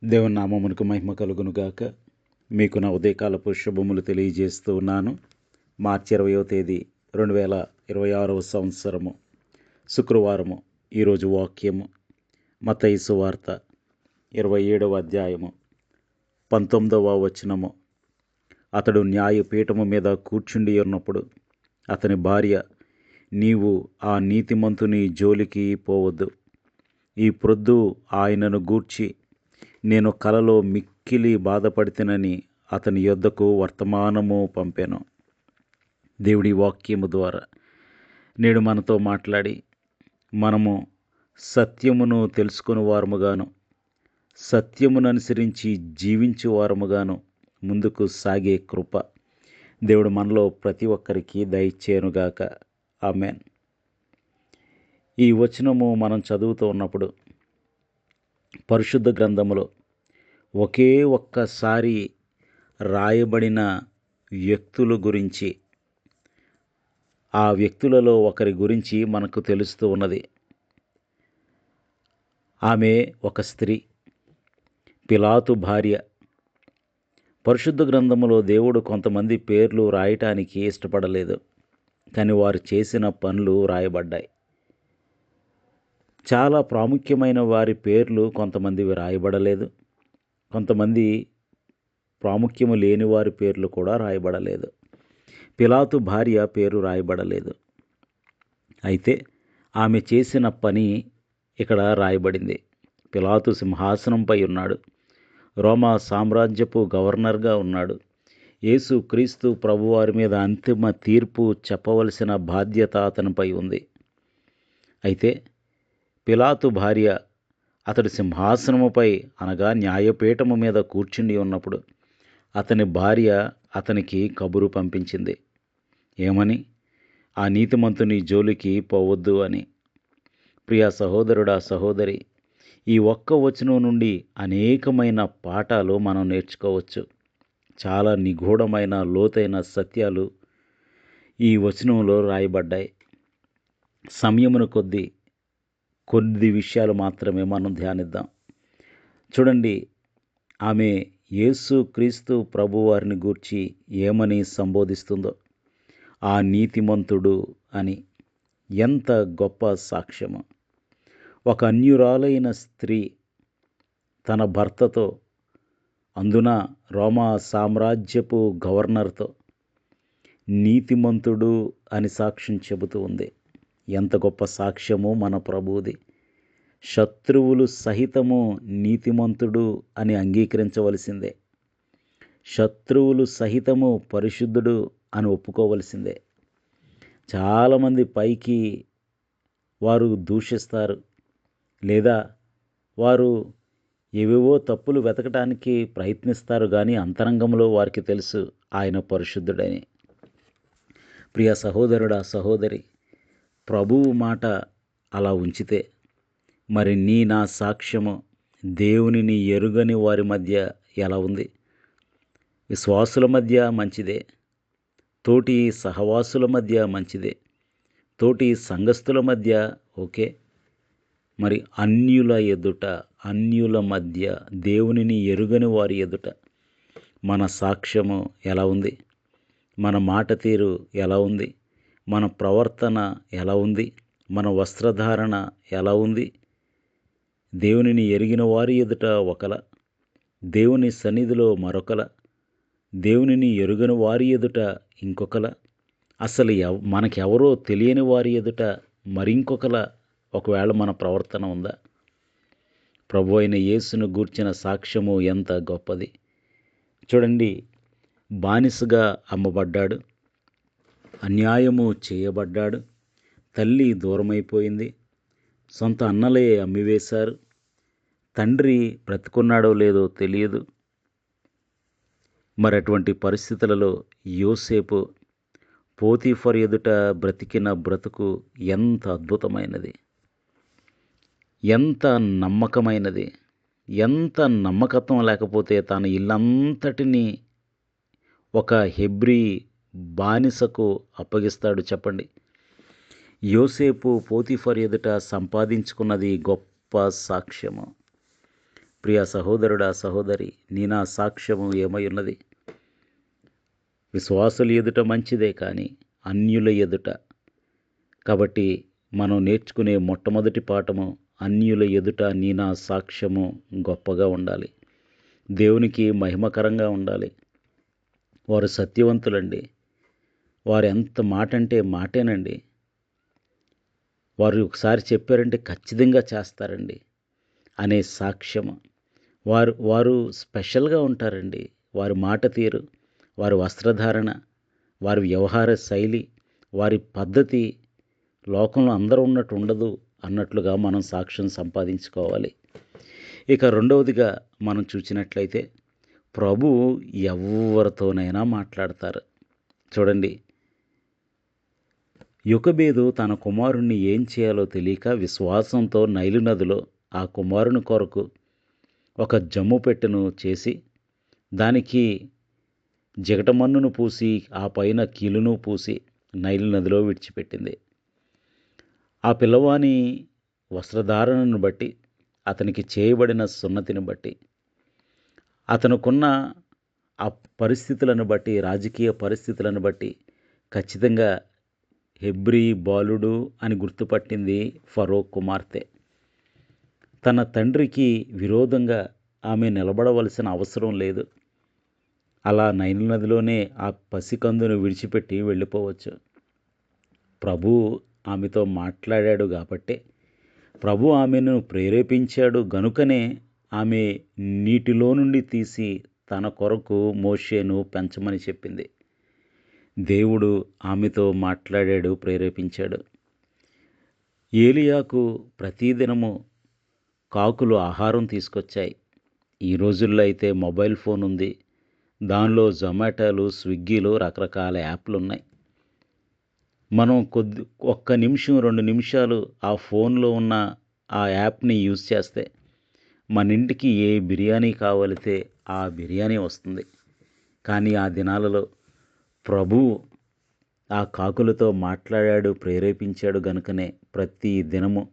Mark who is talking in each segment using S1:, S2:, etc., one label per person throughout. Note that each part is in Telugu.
S1: దేవుని నామమునకు మహిమ కలుగును గాక. మీకు నా ఉదయకాలపు శుభములు తెలియజేస్తూ ఉన్నాను. మార్చి 20వ తేదీ 2026వ సంవత్సరము శుక్రవారము. ఈరోజు వాక్యము మత్తయి సువార్త 27వ అధ్యాయము 19వ వచనము. అతడు న్యాయపీఠము మీద కూర్చుండి ఉన్నప్పుడు అతని భార్య, నీవు ఆ నీతిమంతుని జోలికి పోవద్దు. ఈ ప్రొద్దు ఆయనను గూర్చి నేను కలలో మిక్కిలి బాధపడితేనని అతని యొద్దకు వర్తమానము పంపాను. దేవుడి వాక్యము ద్వారా నేడు మనతో మాట్లాడి మనము సత్యమును తెలుసుకుని వారముగాను, సత్యమును అనుసరించి జీవించు వారముగాను ముందుకు సాగే కృప దేవుడు మనలో ప్రతి ఒక్కరికి దయచేయునుగాక. ఆమేన్. ఈ వచనము మనం చదువుతూ ఉన్నప్పుడు పరిశుద్ధ గ్రంథములో ఒకే ఒక్కసారి రాయబడిన వ్యక్తుల గురించి, ఆ వ్యక్తులలో ఒకరి గురించి మనకు తెలుస్తూ ఉన్నది. ఆమె ఒక స్త్రీ, పిలాతు భార్య. పరిశుద్ధ గ్రంథములో దేవుడు కొంతమంది పేర్లు రాయటానికి ఇష్టపడలేదు, కానీ వారు చేసిన పనులు రాయబడ్డాయి. చాలా ప్రాముఖ్యమైన వారి పేర్లు కొంతమందివి రాయబడలేదు, కొంతమంది ప్రాముఖ్యము లేని వారి పేర్లు కూడా రాయబడలేదు. పిలాతు భార్య పేరు రాయబడలేదు. అయితే ఆమె చేసిన పని ఇక్కడ రాయబడింది. పిలాతు సింహాసనంపై ఉన్నాడు. రోమా సామ్రాజ్యపు గవర్నర్గా ఉన్నాడు. యేసు క్రీస్తు ప్రభువారి మీద అంతిమ తీర్పు చెప్పవలసిన బాధ్యత అతనిపై ఉంది. అయితే పిలాతు భార్య అతడి సింహాసనముపై అనగా న్యాయపీఠము మీద కూర్చుండి ఉన్నప్పుడు అతని భార్య అతనికి కబురు పంపించింది. ఏమని? ఆ నీతిమంతుని జోలికి పోవద్దు అని. ప్రియ సహోదరుడా, సహోదరి, ఈ ఒక్క వచనం నుండి అనేకమైన పాఠాలు మనం నేర్చుకోవచ్చు. చాలా నిగూఢమైన లోతైన సత్యాలు ఈ వచనంలో రాయబడ్డాయి. సమయమును కొద్ది విషయాలు మాత్రమే మనం ధ్యానిద్దాం. చూడండి, ఆమె యేసు క్రీస్తు ప్రభువారిని గూర్చి ఏమని సంబోధిస్తుందో. ఆ నీతిమంతుడు అని. ఎంత గొప్ప సాక్ష్యము! ఒక అన్యురాలైన స్త్రీ తన భర్తతో, అందున రోమా సామ్రాజ్యపు గవర్నర్తో నీతిమంతుడు అని సాక్ష్యం చెబుతూ ఉంది. ఎంత గొప్ప సాక్ష్యము మన ప్రభువుది! శత్రువులు సహితము నీతిమంతుడు అని అంగీకరించవలసిందే. శత్రువులు సహితము పరిశుద్ధుడు అని ఒప్పుకోవలసిందే. చాలామంది పైకి వారు దూషిస్తారు, లేదా వారు ఏవేవో తప్పులు వెతకటానికి ప్రయత్నిస్తారు, కానీ అంతరంగంలో వారికి తెలుసు ఆయన పరిశుద్ధుడని. ప్రియ సహోదరుడా, సహోదరి, ప్రభువు మాట అలా ఉంచితే మరి నా సాక్ష్యము దేవునిని ఎరుగని వారి మధ్య ఎలా ఉంది? విశ్వాసుల మధ్య మంచిదే, తోటి సహవాసుల మధ్య మంచిదే, తోటి సంఘస్థుల మధ్య ఓకే. మరి అన్యుల మధ్య, దేవునిని ఎరుగని వారి ఎదుట మన సాక్ష్యము ఎలా ఉంది? మన మాట తీరు ఎలా ఉంది? మన ప్రవర్తన ఎలా ఉంది? మన వస్త్రధారణ ఎలా ఉంది? దేవునిని ఎరిగిన వారి ఎదుట ఒకలా, దేవుని సన్నిధిలో మరొకలా, దేవునిని ఎరుగని వారి ఎదుట ఇంకొకలా, అసలు మనకెవరో తెలియని వారి ఎదుట మరింకొకలా ఒకవేళ మన ప్రవర్తన ఉందా? ప్రభు అయిన యేసును గూర్చిన సాక్ష్యము ఎంత గొప్పది! చూడండి, బానిసగా అమ్మబడ్డాడు, అన్యాయము చేయబడ్డాడు, తల్లి దూరమైపోయింది, సొంత అన్నలే అమ్మివేశారు, తండ్రి బ్రతుకున్నాడో లేదో తెలియదు. మరి అటువంటి పరిస్థితులలో యోసేపు పోతీఫర్ ఎదుట బ్రతికిన బ్రతుకు ఎంత అద్భుతమైనది, ఎంత నమ్మకమైనది! ఎంత నమ్మకత్వం లేకపోతే తన ఇల్లంతటినీ ఒక హెబ్రీ బానిసకు అప్పగిస్తాడు చెప్పండి. యోసేపు పోతీఫర్ ఎదుట సంపాదించుకున్నది గొప్ప సాక్ష్యము. ప్రియ సహోదరుడా సహోదరి, నీ నా సాక్ష్యము ఏమై ఉన్నది? విశ్వాసుల ఎదుట మంచిదే కానీ అన్యుల ఎదుట. కాబట్టి మనం నేర్చుకునే మొట్టమొదటి పాఠము, అన్యుల ఎదుట నీ నా సాక్ష్యము గొప్పగా ఉండాలి, దేవునికి మహిమకరంగా ఉండాలి. వారు సత్యవంతులండి, వారు ఎంత మాట అంటే మాటేనండి. వారు ఒకసారి చెప్పారంటే ఖచ్చితంగా చేస్తారండి అనే సాక్ష్యము. వారు వారు స్పెషల్గా ఉంటారండి. వారి మాట తీరు, వారి వస్త్రధారణ, వారి వ్యవహార శైలి, వారి పద్ధతి లోకంలో అందరూ ఉన్నట్టు ఉండదు అన్నట్లుగా మనం సాక్ష్యం సంపాదించుకోవాలి. ఇక రెండవదిగా మనం చూసినట్లయితే ప్రభువు ఎవరితోనైనా మాట్లాడతారు. చూడండి, యొకోబేదు తన కుమారుణ్ణి ఏం చేయాలో తెలియక విశ్వాసంతో నైలు నదిలో ఆ కుమారుని కొరకు ఒక జమ్ము పెట్టెను చేసి దానికి జిగటమన్నును పూసి ఆ పైన కీలును పూసి నైలు నదిలో విడిచిపెట్టింది. ఆ పిల్లవాని వస్త్రధారణను బట్టి, అతనికి చేయబడిన సున్నతిని బట్టి, అతనుకున్న ఆ పరిస్థితులను బట్టి, రాజకీయ పరిస్థితులను బట్టి ఖచ్చితంగా హెబ్రీ బాలుడు అని గుర్తుపట్టింది ఫరో కుమార్తె. తన తండ్రికి విరోధంగా ఆమె నిలబడవలసిన అవసరం లేదు. అలా నైలు నదిలోనే ఆ పసికందును విడిచిపెట్టి వెళ్ళిపోవచ్చు. ప్రభు ఆమెతో మాట్లాడాడు కాబట్టే, ప్రభు ఆమెను ప్రేరేపించాడు గనుకనే ఆమె నీటిలో నుండి తీసి తన కొరకు మోషేను పెంచమని చెప్పింది. దేవుడు ఆమెతో మాట్లాడాడు, ప్రేరేపించాడు. ఏలియాకు ప్రతిదినము కాకులు ఆహారం తీసుకొచ్చాయి. ఈ రోజుల్లో అయితే మొబైల్ ఫోన్ ఉంది, దానిలో జొమాటోలు, స్విగ్గీలు, రకరకాల యాప్లు ఉన్నాయి. మనం ఒక్క నిమిషం 2 నిమిషాలు ఆ ఫోన్లో ఉన్న ఆ యాప్ని యూజ్ చేస్తే మన ఇంటికి ఏ బిర్యానీ కావాలితే ఆ బిర్యానీ వస్తుంది. కానీ ఆ దినాలలో ప్రభువు ఆ కాకులతో మాట్లాడాడు, ప్రేరేపించాడు గనుకనే ప్రతి దినము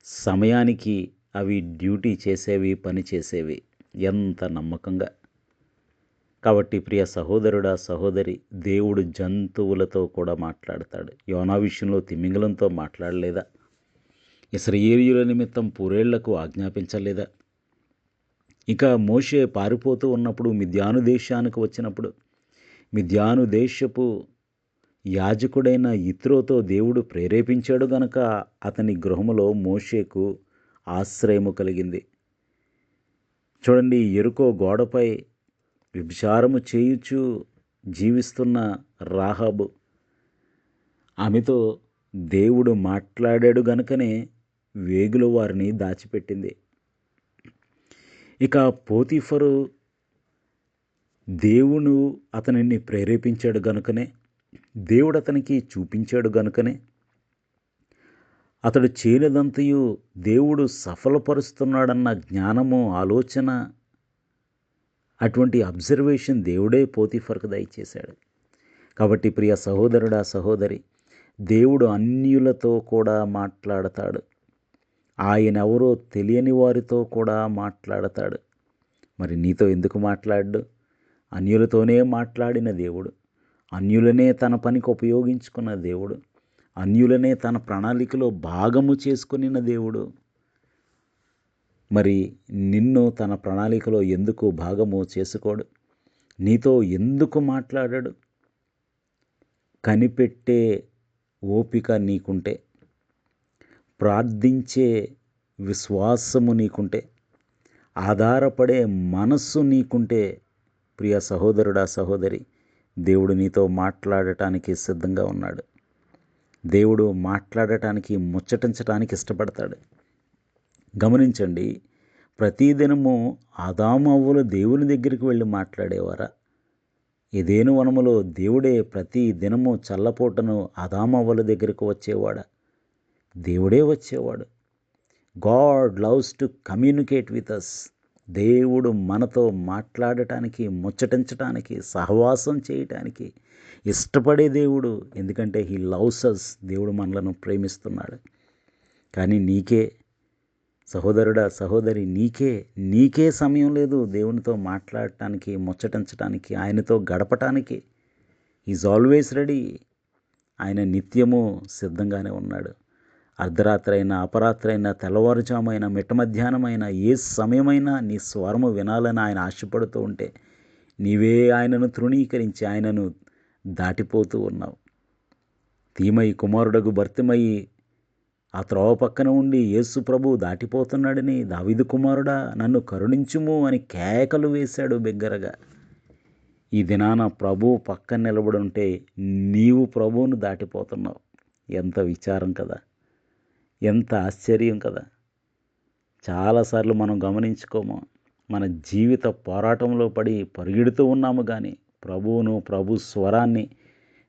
S1: సమయానికి అవి డ్యూటీ చేసేవి, పని చేసేవి. ఎంత నమ్మకంగా! కాబట్టి ప్రియ సహోదరుడా సహోదరి, దేవుడు జంతువులతో కూడా మాట్లాడతాడు. యోనా విషయంలో తిమింగలంతో మాట్లాడలేదా? ఇశ్రాయేలీయుల నిమిత్తం పూరేళ్లకు ఆజ్ఞాపించలేదా? ఇక మోషే పారిపోతూ ఉన్నప్పుడు మిద్యాను దేశానికి వచ్చినప్పుడు మిద్యాను దేశపు యాజకుడైన యిత్రోతో దేవుడు ప్రేరేపించాడు గనక అతని గృహములో మోషేకు ఆశ్రయము కలిగింది. చూడండి, యెరికో గోడపై వ్యభిచారము చేయుచు జీవిస్తున్న రాహాబు, ఆమెతో దేవుడు మాట్లాడాడు గనుకనే వేగుల వారిని దాచిపెట్టింది. ఇక పోతీఫరు దేవుడు అతనిని ప్రేరేపించాడు గనుకనే, దేవుడు అతనికి చూపించాడు గనుకనే అతడు చేయలేదంతయు దేవుడు సఫలపరుస్తున్నాడన్న జ్ఞానము, ఆలోచన, అటువంటి అబ్జర్వేషన్ దేవుడే పోతీఫర్కు దయచేశాడు. కాబట్టి ప్రియ సహోదరుడా సహోదరి, దేవుడు అన్యులతో కూడా మాట్లాడతాడు. ఆయన ఎవరో తెలియని వారితో కూడా మాట్లాడతాడు. మరి నీతో ఎందుకు మాట్లాడు? అన్యులతోనే మాట్లాడిన దేవుడు, అన్యులనే తన పనికి ఉపయోగించుకున్న దేవుడు, అన్యులనే తన ప్రణాళికలో భాగము చేసుకున్న దేవుడు మరి నిన్ను తన ప్రణాళికలో ఎందుకు భాగము చేసుకోడు? నీతో ఎందుకు మాట్లాడాడు? కనిపెట్టే ఓపిక నీకుంటే, ప్రార్థించే విశ్వాసము నీకుంటే, ఆధారపడే మనస్సు నీకుంటే, ప్రియ సహోదరుడా సహోదరి, దేవుడు నీతో మాట్లాడటానికి సిద్ధంగా ఉన్నాడు. దేవుడు మాట్లాడటానికి, ముచ్చటించటానికి ఇష్టపడతాడు. గమనించండి, ప్రతిదినము ఆదాము అవ్వలు దేవుని దగ్గరికి వెళ్ళి మాట్లాడేవారా? ఏదెను వనములో దేవుడే ప్రతి దినము చల్లపూటను ఆదాము అవ్వల దగ్గరకు వచ్చేవాడా? దేవుడే వచ్చేవాడు. God loves to communicate with us. దేవుడు మనతో మాట్లాడటానికి, ముచ్చటించటానికి, సహవాసం చేయటానికి ఇష్టపడే దేవుడు. ఎందుకంటే హీ లవ్స్ అస్. దేవుడు మనలను ప్రేమిస్తున్నాడు. కానీ నీకే సహోదరుడా, సహోదరి, నీకే సమయం లేదు దేవునితో మాట్లాడటానికి, ముచ్చటించటానికి, ఆయనతో గడపటానికి. Is always ready. ఆయన నిత్యము సిద్ధంగానే ఉన్నాడు. అర్ధరాత్రైనా, అపరాత్రైనా, తెల్లవారుజామైనా, మిట్ట మధ్యాహ్నమైనా, ఏ సమయమైనా నీ స్వరము వినాలని ఆయన ఆశపడుతూ ఉంటే నీవే ఆయనను తృణీకరించి ఆయనను దాటిపోతూ ఉన్నావు. తీమయి కుమారుడగు భర్తిమయి ఆ త్రోవ పక్కన ఉండి యేసు ప్రభువు దాటిపోతున్నాడని, దావీదు కుమారుడా నన్ను కరుణించుము అని కేకలు వేశాడు బిగ్గరగా. ఈ దినాన ప్రభువు పక్కన నిలబడి ఉంటే నీవు ప్రభువును దాటిపోతున్నావు. ఎంత విచారం కదా, ఎంత ఆశ్చర్యం కదా. చాలాసార్లు మనం గమనించుకోము, మన జీవిత పోరాటంలో పడి పరిగెడుతూ ఉన్నాము కానీ ప్రభు స్వరాన్ని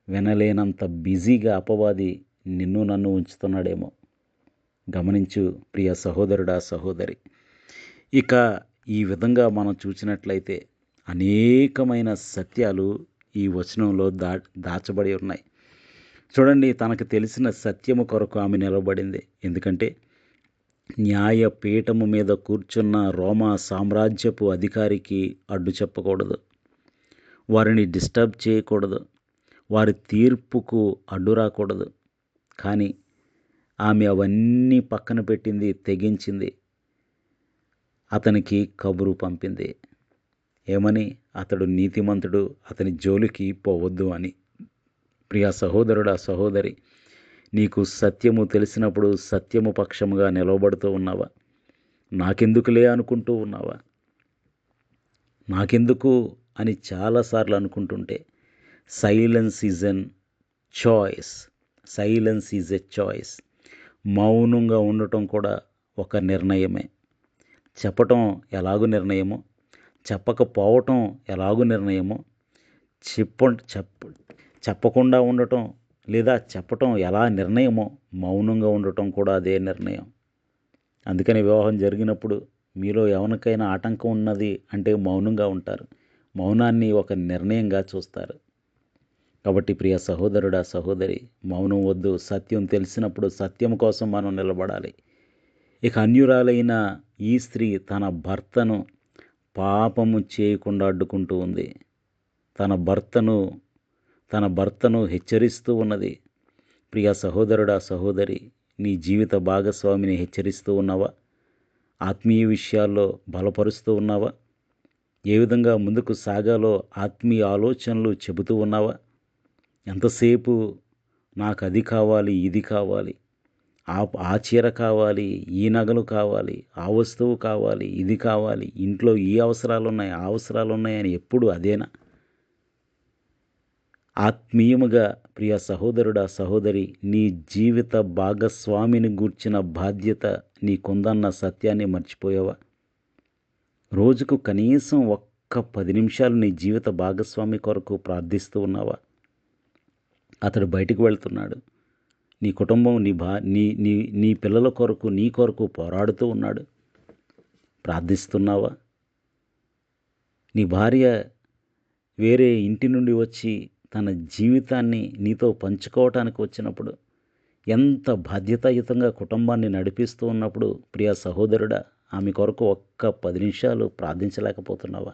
S1: వినలేనంత బిజీగా అపవాది నిన్ను నన్ను ఉంచుతున్నాడేమో. గమనించు ప్రియ సహోదరుడా, సహోదరి. ఇక ఈ విధంగా మనం చూసినట్లయితే అనేకమైన సత్యాలు ఈ వచనంలో దాచబడి ఉన్నాయి. చూడండి, తనకు తెలిసిన సత్యము కొరకు ఆమె నిలబడింది. ఎందుకంటే న్యాయపీఠము మీద కూర్చున్న రోమా సామ్రాజ్యపు అధికారికి అడ్డు చెప్పకూడదు, వారిని డిస్టర్బ్ చేయకూడదు, వారి తీర్పుకు అడ్డు రాకూడదు. కానీ ఆమె అవన్నీ పక్కన పెట్టింది, తెగించింది. అతనికి కబురు పంపింది. ఏమని? అతడు నీతిమంతుడు, అతని జోలికి పోవద్దు అని. ప్రియ సహోదరుడా, సహోదరి, నీకు సత్యము తెలిసినప్పుడు సత్యము పక్షముగా నిలవబడుతూ ఉన్నావా? నాకెందుకులే అనుకుంటూ ఉన్నావా? నాకెందుకు అని చాలాసార్లు అనుకుంటుంటే silence is an choice. Silence is a choice. మౌనంగా ఉండటం కూడా ఒక నిర్ణయమే. చెప్పటం ఎలాగూ నిర్ణయమో, చెప్పకపోవటం ఎలాగూ నిర్ణయమో, చెప్పకుండా ఉండటం లేదా చెప్పటం ఎలా నిర్ణయమో, మౌనంగా ఉండటం కూడా అదే నిర్ణయం. అందుకని వివాహం జరిగినప్పుడు మీలో ఎవరికైనా ఆటంకం ఉన్నది అంటే మౌనంగా ఉంటారు. మౌనాన్ని ఒక నిర్ణయంగా చూస్తారు. కాబట్టి ప్రియ సహోదరుడా, సహోదరి, మౌనం వద్దు. సత్యం తెలిసినప్పుడు సత్యం కోసం మనం నిలబడాలి. ఇక అన్యురాలైన ఈ స్త్రీ తన భర్తను పాపము చేయకుండా అడ్డుకుంటూ ఉంది. తన భర్తను హెచ్చరిస్తూ ఉన్నది. ప్రియ సహోదరుడా, సహోదరి, నీ జీవిత భాగస్వామిని హెచ్చరిస్తూ ఉన్నావా? ఆత్మీయ విషయాల్లో బలపరుస్తూ ఉన్నావా? ఏ విధంగా ముందుకు సాగాలో ఆత్మీయ ఆలోచనలు చెబుతూ ఉన్నావా? ఎంతసేపు నాకు అది కావాలి, ఇది కావాలి, ఆ చీర కావాలి, ఈ నగలు కావాలి, ఆ వస్తువు కావాలి, ఇది కావాలి, ఇంట్లో ఈ అవసరాలు ఉన్నాయి, ఆ అవసరాలు ఉన్నాయని ఎప్పుడు అదేనా? ఆత్మీయముగా ప్రియ సహోదరుడా, సహోదరి, నీ జీవిత భాగస్వామిని గూర్చిన బాధ్యత నీకుందన్న సత్యాన్ని మర్చిపోయావా? రోజుకు కనీసం ఒక్క 10 నిమిషాలు నీ జీవిత భాగస్వామి కొరకు ప్రార్థిస్తూ ఉన్నావా? అతడు బయటికి వెళ్తున్నాడు. నీ కుటుంబం, నీ పిల్లల కొరకు, నీ కొరకు పోరాడుతూ ఉన్నాడు. ప్రార్థిస్తున్నావా? నీ భార్య వేరే ఇంటి నుండి వచ్చి తన జీవితాన్ని నీతో పంచుకోవటానికి వచ్చినప్పుడు, ఎంత బాధ్యతాయుతంగా కుటుంబాన్ని నడిపిస్తూ ఉన్నప్పుడు ప్రియ సహోదరుడా, ఆమె కొరకు ఒక్క 10 నిమిషాలు ప్రార్థించలేకపోతున్నావా?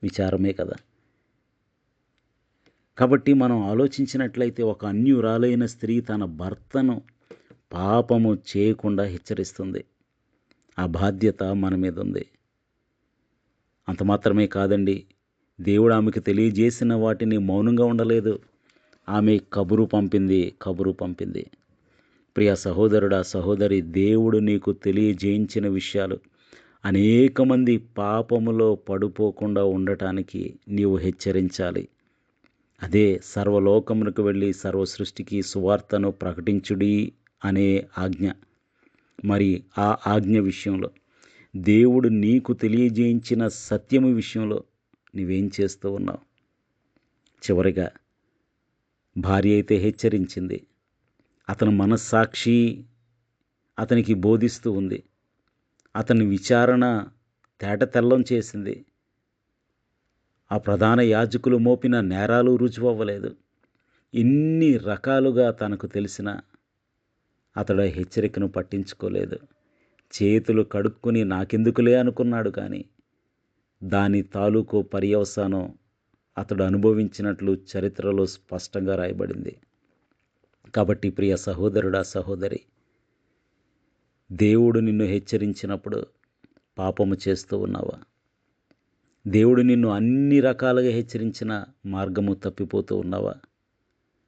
S1: విచారమే కదా. కాబట్టి మనం ఆలోచించినట్లయితే ఒక అన్యురాలైన స్త్రీ తన భర్తను పాపము చేయకుండా హెచ్చరిస్తుంది. ఆ బాధ్యత మన మీద ఉంది. అంత మాత్రమే కాదండి, దేవుడు ఆమెకు తెలియజేసిన వాటిని మౌనంగా ఉండలేదు. ఆమె కబురు పంపింది. ప్రియ సహోదరుడా, సహోదరి, దేవుడు నీకు తెలియజేయించిన విషయాలు అనేక మంది పాపములో పడిపోకుండా ఉండటానికి నీవు హెచ్చరించాలి. అదే సర్వలోకమునకు వెళ్ళి సర్వ సృష్టికి సువార్తను ప్రకటించుడి అనే ఆజ్ఞ. మరి ఆ ఆజ్ఞ విషయంలో, దేవుడు నీకు తెలియజేయించిన సత్యము విషయంలో నీవేం చేస్తూ ఉన్నావు? చివరిగా భార్య అయితే హెచ్చరించింది. అతని మనస్సాక్షి అతనికి బోధిస్తూ ఉంది. అతని విచారణ తేటతెల్లం చేసింది. ఆ ప్రధాన యాజకులు మోపిన నేరాలు రుజువవ్వలేదు. ఇన్ని రకాలుగా తనకు తెలిసిన అతడు హెచ్చరికను పట్టించుకోలేదు. చేతులు కడుక్కొని నాకెందుకులే అనుకున్నాడు, కానీ దాని తాలూకు పర్యవసానం అతడు అనుభవించినట్లు చరిత్రలో స్పష్టంగా రాయబడింది. కాబట్టి ప్రియ సహోదరుడా, సహోదరి, దేవుడు నిన్ను హెచ్చరించినప్పుడు పాపము చేస్తూ ఉన్నావా? దేవుడు నిన్ను అన్ని రకాలుగా హెచ్చరించిన మార్గము తప్పిపోతూ ఉన్నావా?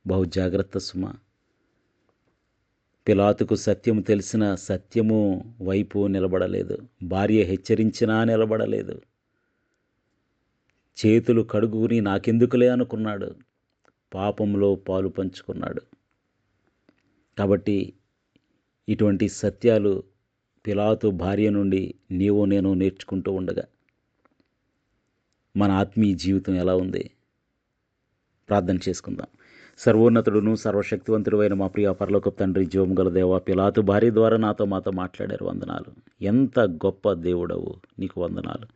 S1: బహు జాగ్రత్త సుమా. పిలాతుకు సత్యము తెలిసిన సత్యము వైపు నిలబడలేదు. భార్య హెచ్చరించినా నిలబడలేదు. చేతులు కడుగుని నాకెందుకులే అనుకున్నాడు. పాపంలో పాలు పంచుకున్నాడు. కాబట్టి ఇటువంటి సత్యాలు పిలాతు భార్య నుండి నీవు నేను నేర్చుకుంటూ ఉండగా మన ఆత్మీయ జీవితం ఎలా ఉంది? ప్రార్థన చేసుకుందాం. సర్వోన్నతుడును సర్వశక్తివంతుడు అయిన మా ప్రియ పరలోకపు తండ్రి, జీవము గల దేవా, పిలాతు భార్య ద్వారా మాతో మాట్లాడారు. వందనాలు. ఎంత గొప్ప దేవుడవు, నీకు వందనాలు.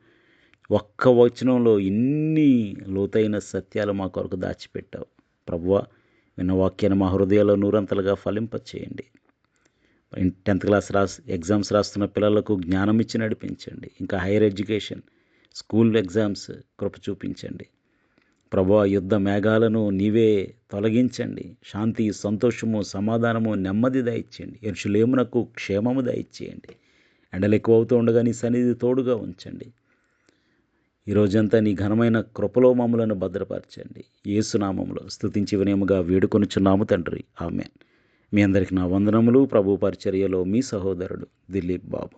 S1: ఒక్క వచనంలో ఇన్ని లోతైన సత్యాలు మా కొరకు దాచిపెట్టావు. ప్రభువా, విన్న వాక్యాన్ని మా హృదయాల్లో నూరంతలుగా ఫలింపచేయండి. 10th క్లాస్ ఎగ్జామ్స్ రాస్తున్న పిల్లలకు జ్ఞానం ఇచ్చి నడిపించండి. ఇంకా హైయర్ ఎడ్యుకేషన్, స్కూల్ ఎగ్జామ్స్ కృప చూపించండి. ప్రభువా, యుద్ధ మేఘాలను నీవే తొలగించండి. శాంతి, సంతోషము, సమాధానము, నెమ్మది దయచేయండి. యెరూషలేమునకు క్షేమము దయచేయండి. ఎండలు ఎక్కువ అవుతూ ఉండగా నీ సన్నిధి తోడుగా ఉంచండి. ఈ రోజంతా నీ ఘనమైన కృపలో మమ్మలను భద్రపరచండి. యేసునామములో స్తుతించి వినయముగా వేడుకొనుచున్నాము తండ్రి, ఆమేన్. మీ అందరికి నా వందనములు. ప్రభు పరిచర్యలో మీ సహోదరుడు దిలీప్ బాబు.